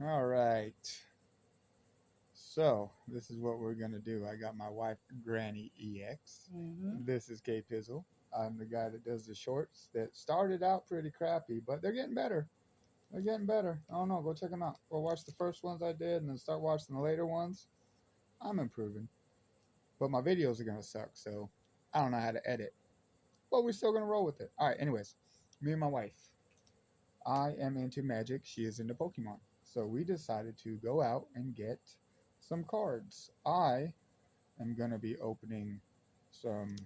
All right. So this is what we're gonna do. I got my wife, Granny EX. Mm-hmm. This is K Pizzle. I'm the guy that does the shorts that started out pretty crappy, but they're getting better. They're getting better. I don't know. Go check them out. Go watch the first ones I did, and then start watching the later ones. I'm improving, but my videos are gonna suck. So I don't know how to edit, but we're still gonna roll with it. All right. Anyways, me and my wife. I am into Magic. She is into Pokemon. So we decided to go out and get some cards. I am going to be opening some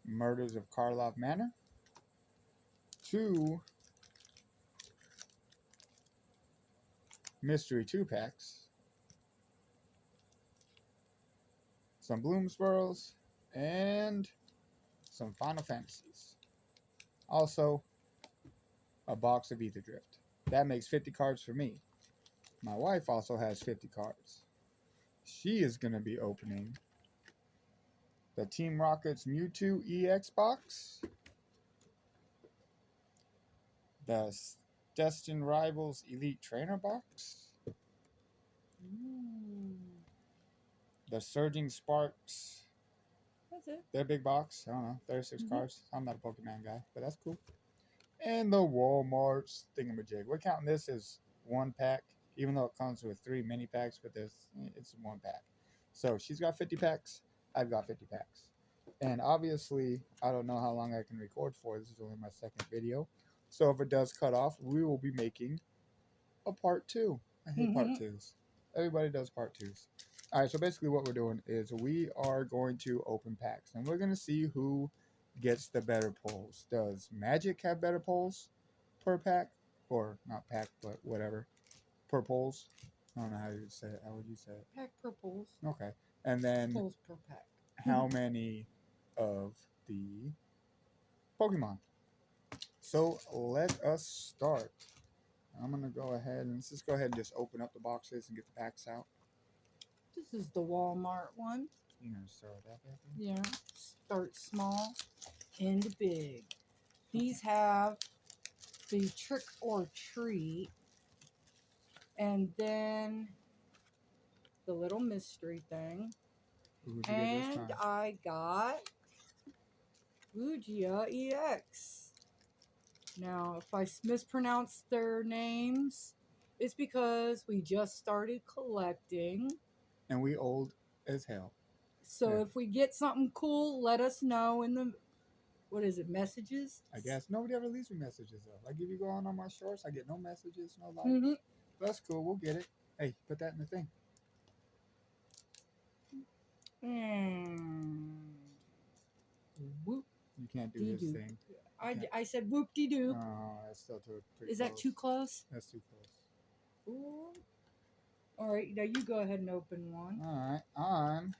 Murders of Karlov Manor, two Mystery 2 packs, some Bloomsburrows, and some Final Fantasies. Also, a box of Ether Drift. That makes 50 cards for me. My wife also has 50 cards. She is going to be opening the Team Rocket's Mewtwo EX box, the Destined Rivals Elite Trainer box, Mm. the Surging Sparks, That's it. their big box. I don't know, 36 Mm-hmm. cards. I'm not a Pokemon guy, but that's cool. And the Walmart thingamajig. We're counting this as one pack, even though it comes with 3 mini packs, but it's one pack. So she's got 50 packs. I've got 50 packs. And obviously, I don't know how long I can record for. This is only my second video. So if it does cut off, we will be making a part two. I hate part Mm-hmm. twos. Everybody does part twos. All right, so basically what we're doing is we are going to open packs, and we're going to see who gets the better pulls. Does Magic have better pulls per pack? Or not pack, but whatever. Per pulls? I don't know how you would say it. How would you say it? Pack purples. Okay. And then Pulls per pack. how many of the Pokemon? So let us start. I'm gonna go ahead and let's just go ahead and just open up the boxes and get the packs out. This is the Walmart one. You're gonna start with that baby? Yeah. Start small, end big. These have the trick or treat, and then the little mystery thing. Who'd you get this And time? I got Lugia EX. Now, if I mispronounce their names, it's because we just started collecting. And we old as hell. So Yeah. if we get something cool, let us know in the what is it, messages? I guess nobody ever leaves me messages though. Like if you go on my shorts, I get no messages, no likes. Mm-hmm. That's cool. We'll get it. Hey, put that in the thing. And whoop You can't do de his doo. thing. I said whoop de doo. Oh, that's still too pretty Is close. that too close? That's too close. Ooh. All right, now you go ahead and open one. All right, I'm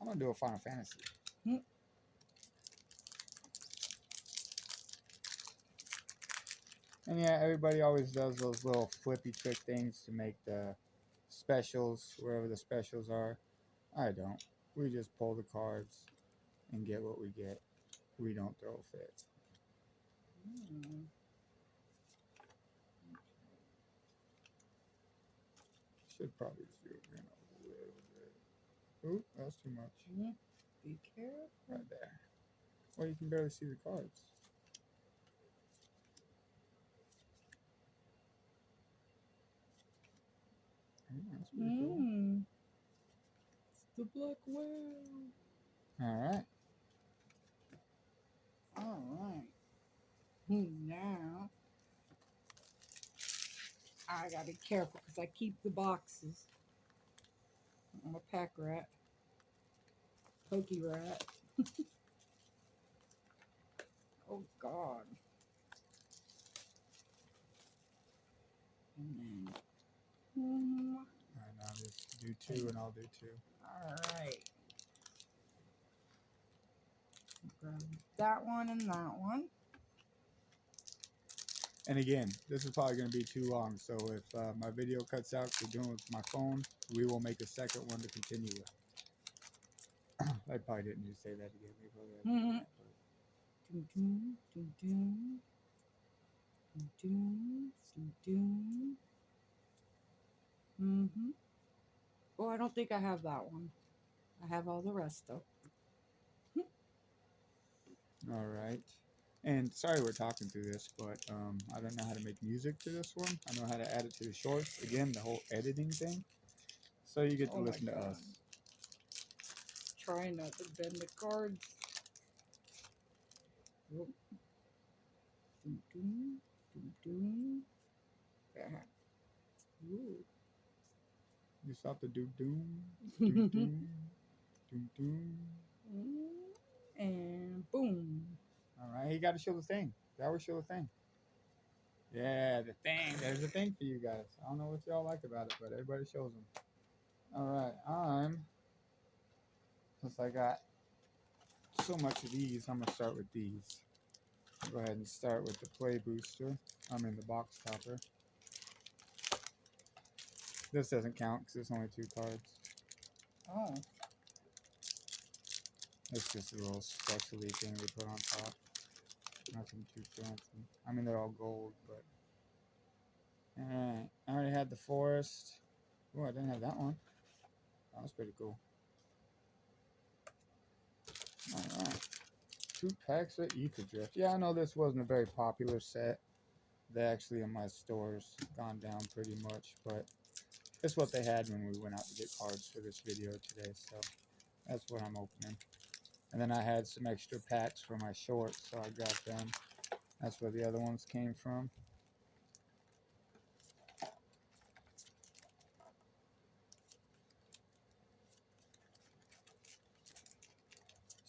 gonna do a Final Fantasy. Hmm. And yeah, everybody always does those little flippy trick things to make the specials, wherever the specials are. I don't. We just pull the cards and get what we get. We don't throw a fit. Mm. Should probably zoom in a little bit. Oop, that's too much. Mm. Be careful. Right there. Well, you can barely see the cards. That's pretty cool. It's the black whale. All right. All right. Now I gotta be careful because I keep the boxes. I'm a pack rat, pokey rat. Oh God. And then, All right, now just do two and I'll do two. all right. Grab that one and that one. And again, this is probably going to be too long. So if my video cuts out, we're doing it with my phone. We will make a second one to continue with. I probably didn't need to say that again. Maybe I'll Mm-hmm. that, Doom, doom, doom, doom. Doom, doom, doom. Mm-hmm. Well, I don't think I have that one. I have all the rest though. All right. And sorry we're talking through this, but I don't know how to make music to this one. I know how to add it to the shorts. Again, the whole editing thing. So you get to Oh my listen to God. us. Try not to bend the cards. Whoop. Doom, doom, doom, doom. Yeah. Ooh. You stop the doom doom, doom doom, doom doom. And boom. All right, you got to show the thing. You always show the thing. Yeah, the thing. There's a thing for you guys. I don't know what y'all like about it, but everybody shows them. All right, since I got so much of these, I'm gonna start with these. Go ahead and start with the play booster. The box topper. This doesn't count because it's only 2 cards. Oh. It's just a little specialty thing we put on top. Nothing too fancy. They're all gold, but. Alright, I already had the forest. Oh, I didn't have that one. That was pretty cool. Alright. 2 packs of Ether Drift. Yeah, I know this wasn't a very popular set. They actually in my stores gone down pretty much, but it's what they had when we went out to get cards for this video today, so that's what I'm opening. And then I had some extra packs for my shorts, so I grabbed them. That's where the other ones came from.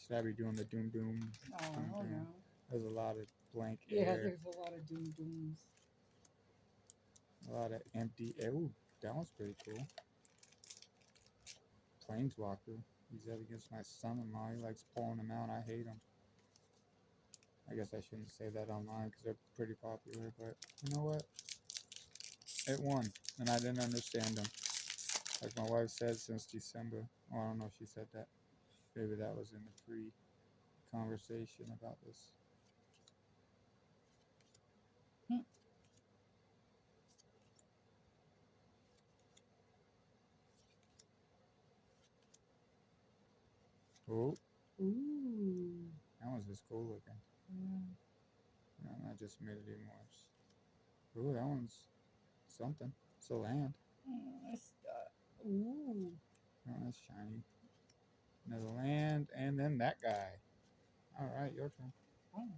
Should I be doing the doom doom? Oh, Doom doom. no. There's a lot of blank Yeah, air. there's a lot of doom dooms. A lot of empty air. Ooh, that one's pretty cool. Planeswalker. Use that against my son-in-law. He likes pulling them out. I hate them. I guess I shouldn't say that online because they're pretty popular, but you know what? It won, and I didn't understand them. Like my wife said since December. Well, I don't know if she said that. Maybe that was in the pre-conversation about this. Oh, Ooh. that one's just cool looking. Yeah. No, I just made it even worse. Ooh, that one's something. It's a land. Ooh. Oh, that's shiny. Another land, and then that guy. All right, your turn. Oh.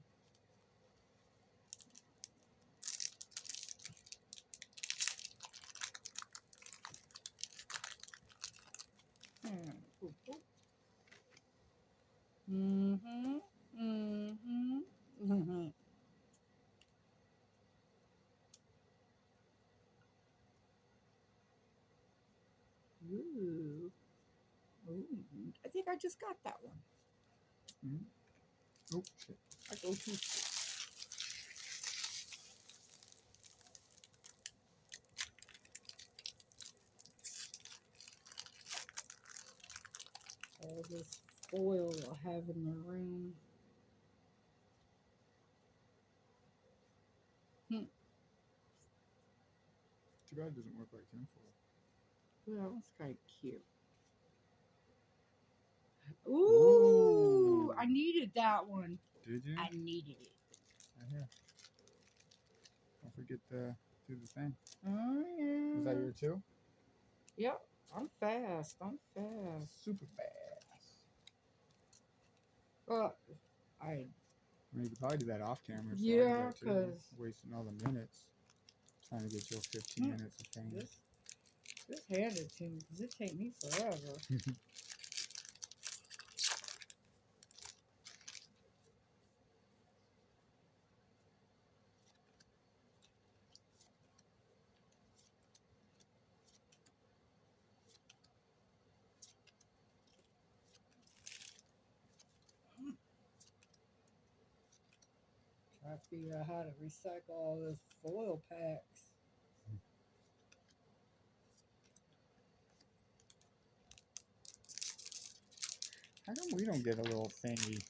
Mm-hmm. Mm-hmm. Mm-hmm. Ooh. Ooh. I think I just got that one. Mm-hmm. Oh, shit. I go to. All this foil I have in the room. Too bad it doesn't work like tinfoil. Ooh, that one's kind of cute. Ooh, Ooh. I needed that one. Did you? I needed it. Right here. Don't forget to do the thing. Oh, yeah. Was that your 2? Yep. I'm fast. I'm fast. Super fast. Well, I. You could probably do that off camera. So Yeah, I do that too. 'cause- Wasting all the minutes. Trying to get your 15 minutes of fame. Just hand it to me because it take me forever. Try to figure out how to recycle all those foil packs. How come we don't get a little thingy,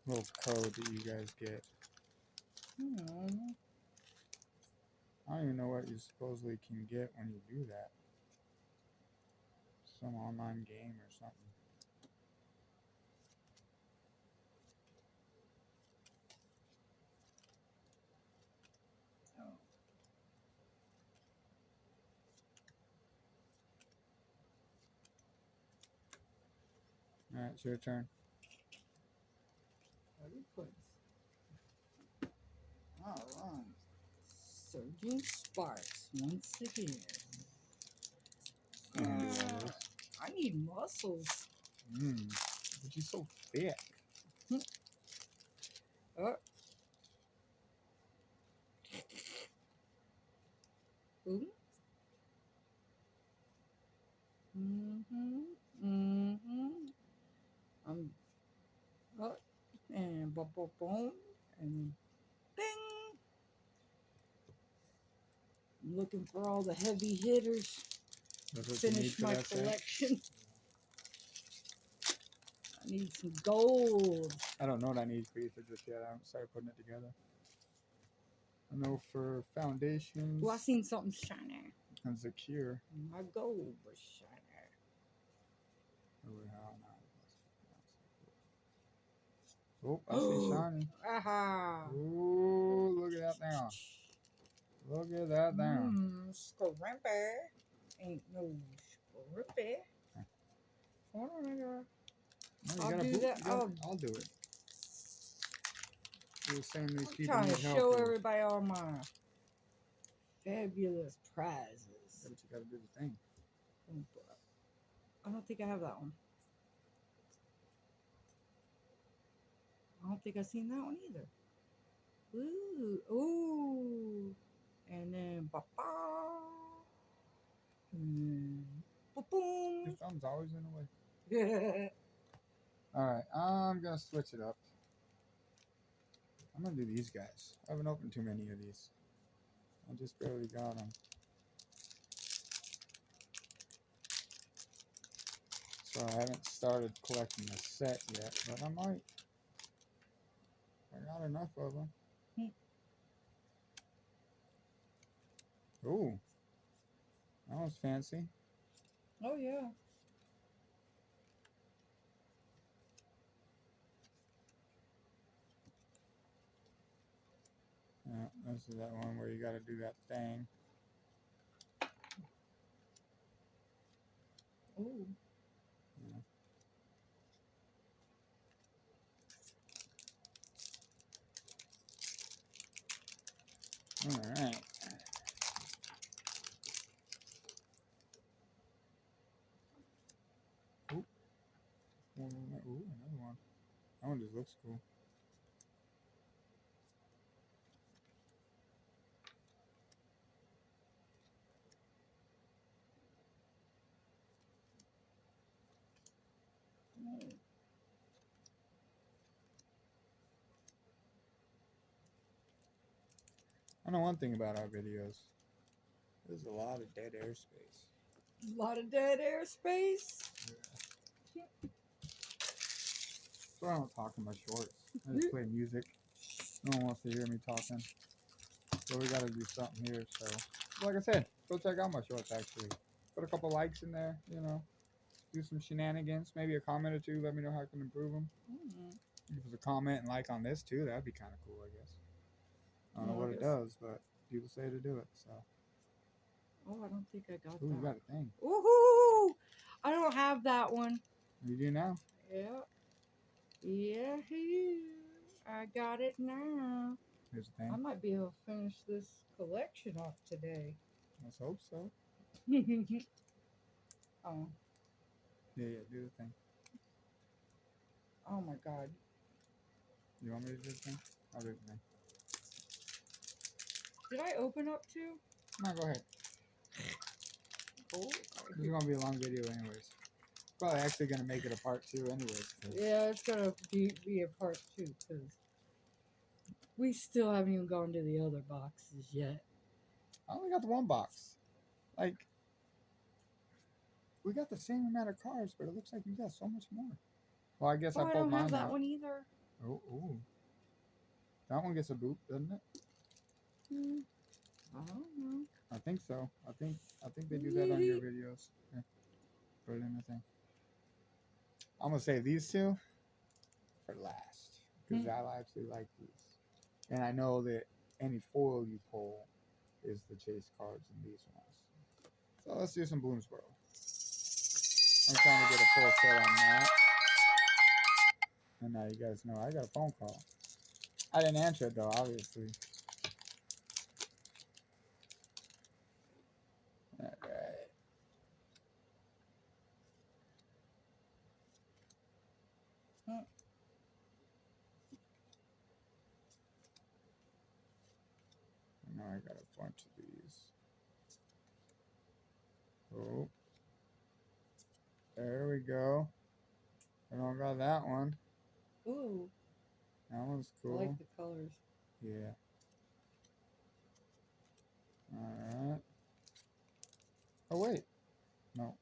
little code that you guys get? I don't even know what you supposedly can get when you do that. some online game or something. Oh. All right, it's your turn. All right. Surging Sparks once again. You can do all this. I need muscles. But you're so thick. Oh. Ooh. Oh, and boom, boom, boom, and bing. I'm looking for all the heavy hitters. That's what you need Finish for my that set? collection. I need some gold. I don't know what I need for either just yet. I haven't started putting it together. I know for foundations Well, I seen something shiny. and Zakir. My gold was shiny. Oh, I see shiny. Aha! Ooh, look at that now. Look at that now. Scrimper. Ain't no scrimper. Hold on, nigga. No, you I'll gotta do boot- that. you gotta- I'll do it. You were saying these I'm people trying need to help. show here. everybody all my fabulous prizes. But you gotta do the thing. I don't think I have that one. I don't think I've seen that one either. Ooh, ooh. And then ba-ba. Your Boom. thumb's always in the way. Yeah. Alright, I'm gonna switch it up. I'm gonna do these guys. I haven't opened too many of these. I just barely got them. So I haven't started collecting the set yet, but I might. I got enough of them. Ooh, that was fancy. Oh, yeah. Yeah, this is that one where you gotta do that thing. Ooh. Yeah. Alright. Ooh. Ooh, another one. That one just looks cool. I know one thing about our videos. There's a lot of dead airspace. A lot of dead airspace. So I don't talk in my shorts. I just play music. No one wants to hear me talking. So we gotta do something here. So, like I said, go check out my shorts actually. Put a couple likes in there, you know. Do some shenanigans. Maybe a comment or two. Let me know how I can improve them. Give us a comment and like on this too. That'd be kind of cool, I guess. I don't know what it does, but people say to do it. So. Oh, I don't think I got Ooh, that. you got a thing. Ooh, I don't have that one. You do now. Yeah. Yeah, I got it now. Here's the thing. I might be able to finish this collection off today. Let's hope so. Oh. Yeah, do the thing. Oh my God. You want me to do the thing? I'll do the thing. Did I open up too? No, go ahead. Oh. This is gonna be a long video anyways. Probably actually gonna make it a part 2 anyways. Yeah, it's gonna be a part 2 because we still haven't even gone to the other boxes yet. I only got the one box. Like, we got the same amount of cards, but it looks like you got so much more. Well, I guess Oh, I I pulled don't mine have that out. one either. Oh, ooh. That one gets a boot, doesn't it? I don't know. I think so. I think they do that on your videos. Yeah. put it in the thing. I'm gonna save these two for last because I actually like these, and I know that any foil you pull is the chase cards in these ones. So let's do some Bloomsboro. I'm trying to get a full set on that. And now you guys know I got a phone call. I didn't answer it though, obviously. Alright. Now I got a bunch of these. Oh. There we go. I don't got that one. Ooh, That one's I cool. like the colors. Yeah. Alright. Oh, wait. No.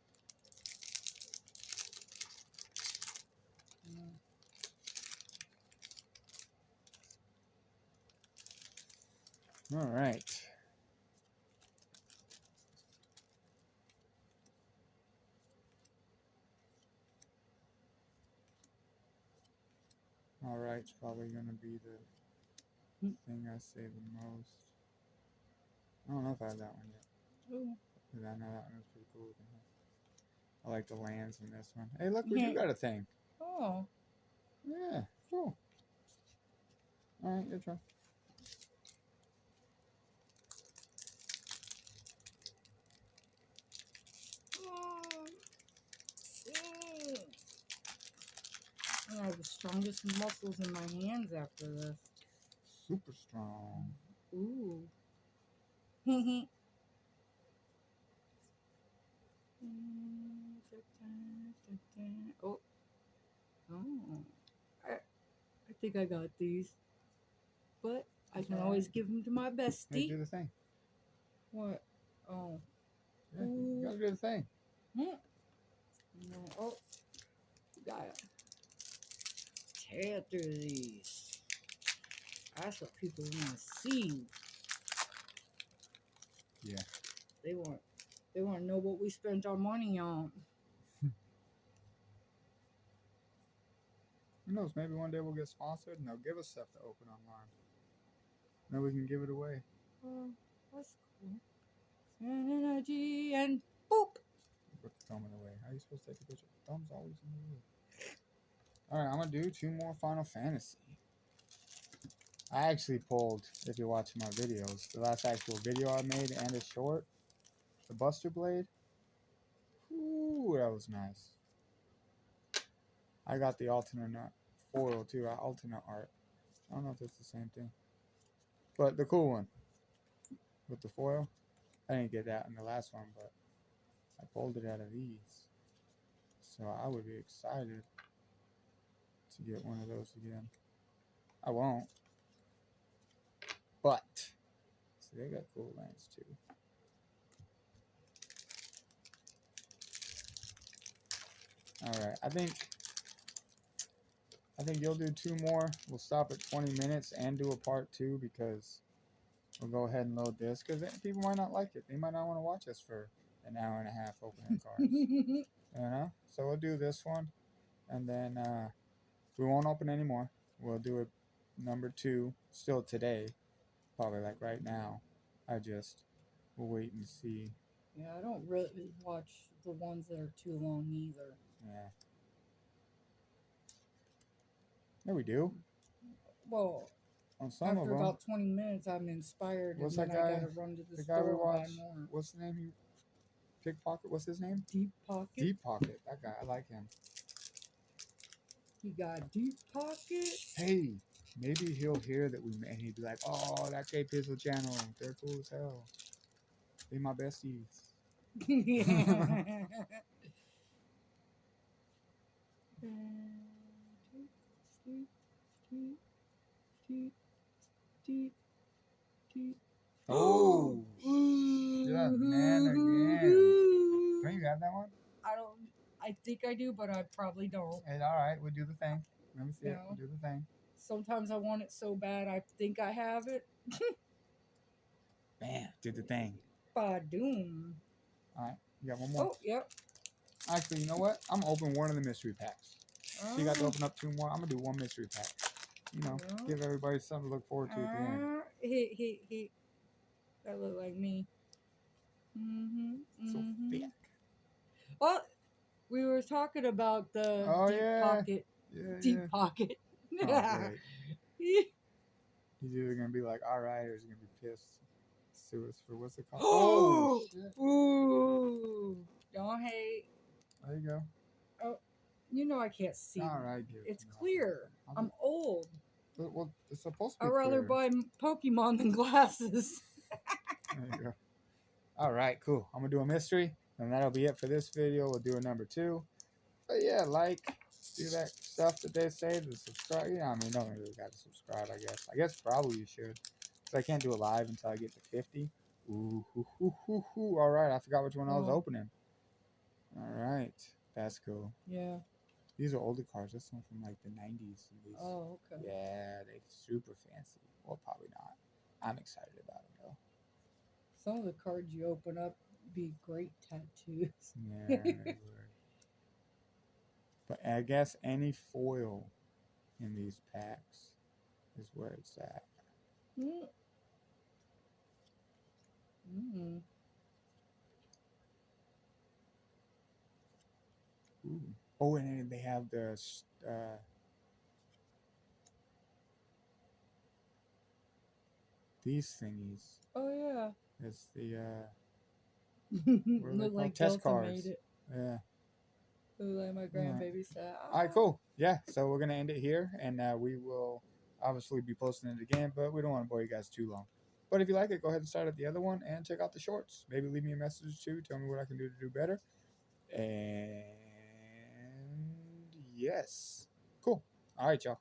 Alright. Alright's probably going to be the thing I say the most. I don't know if I have that one yet. Ooh. But I know that one is pretty cool. I like the lands in this one. Hey, look, we do got a thing. Oh. Yeah, cool. Alright, your turn. I have the strongest muscles in my hands after this. Super strong. Ooh. Oh. Oh. I think I got these. But I can always give them to my Hey, bestie. do the thing. What? Oh. Yeah, you gotta do the thing. No. Oh. Gotta tear through these. That's what people want to see. Yeah. They want to know what we spent our money on. Who knows? Maybe one day we'll get sponsored and they'll give us stuff to open online. Then we can give it away. Oh, that's cool. Energy and boop. Put the thumb in the way. How are you supposed to take a picture? Thumb's always in the way. Alright, I'm gonna do 2 more Final Fantasy. I actually pulled, if you're watching my videos, the last actual video I made and a short, the Buster Blade. Ooh, that was nice. I got the alternate foil too, alternate art. I don't know if it's the same thing. But the cool one with the foil. I didn't get that in the last one, but I pulled it out of these. So I would be excited to get one of those again. I won't. But, see, they got cool lands too. Alright, I think you'll do 2 more. We'll stop at 20 minutes and do a part 2 because we'll go ahead and load this because people might not like it. They might not want to watch us for an hour and a half opening cards. You know? So we'll do this one and then we won't open anymore. We'll do it number 2 still today. Probably like right now. We'll wait and see. Yeah, I don't really watch the ones that are too long either. Yeah. Yeah, we do. Well, On some after of them. about 20 minutes, I'm inspired, What's and then that guy? I gotta run to the guy we store and buy watched. more. What's the name? Pickpocket. What's his name? Deep Pocket. Deep Pocket. That guy. I like him. He got Deep Pocket. Hey, maybe he'll hear that and he'd be like, "Oh, that K Pizzle channel. They're cool as hell. They my besties." Oh, shut man again. Don't you have that one? I don't. I think I do, but I probably don't. Hey, all right, we'll do the thing. Let me see it. No. We'll do the thing. Sometimes I want it so bad I think I have it. Bam, did the thing. Badoom. All right, you got one more. Oh, yep. Actually, you know what? I'm gonna open one of the mystery packs. So you got to Oh, open up 2 more. I'm gonna do 1 mystery pack. You know, yeah. give everybody something to look forward to at the end. He. That look like me. So thick. Well, we were talking about the Oh deep yeah, pocket. yeah, Deep yeah. pocket. Oh great. He's either gonna be like, all right, or he's gonna be pissed. Sue us for what's it called? Oh shit. Ooh. Don't hate. There you go. Oh, you know I can't see. All right, give it It's to me. clear. I'll I'm do- old. Well, it's supposed to I'd be rather clear. buy Pokemon than glasses. There you go. All right, cool. I'm gonna do a mystery, and that'll be it for this video. We'll do a number 2. But yeah, like, do that stuff that they say to subscribe. Yeah, I mean, don't really got to subscribe. I guess probably you should, because I can't do it live until I get to 50. Ooh, hoo, hoo, hoo, hoo. All right, I forgot which one I was Oh. opening. All right, that's cool. Yeah. These are older cards. That's one from like the 90s. These. Oh, okay. Yeah, they're super fancy. Well, probably not. I'm excited about them though. Some of the cards you open up be great tattoos. Yeah, they would. But I guess any foil in these packs is where it's at. Mm. Ooh. Oh, and then they have the these thingies. Oh yeah. It's the what are they Look called? like Test Delta cards. made it. Yeah. Look like my grandbaby said. All right, cool. Yeah, so we're gonna end it here, and we will obviously be posting it again, but we don't want to bore you guys too long. But if you like it, go ahead and start at the other one and check out the shorts. Maybe leave me a message too. Tell me what I can do to do better. And yes, cool. All right, y'all.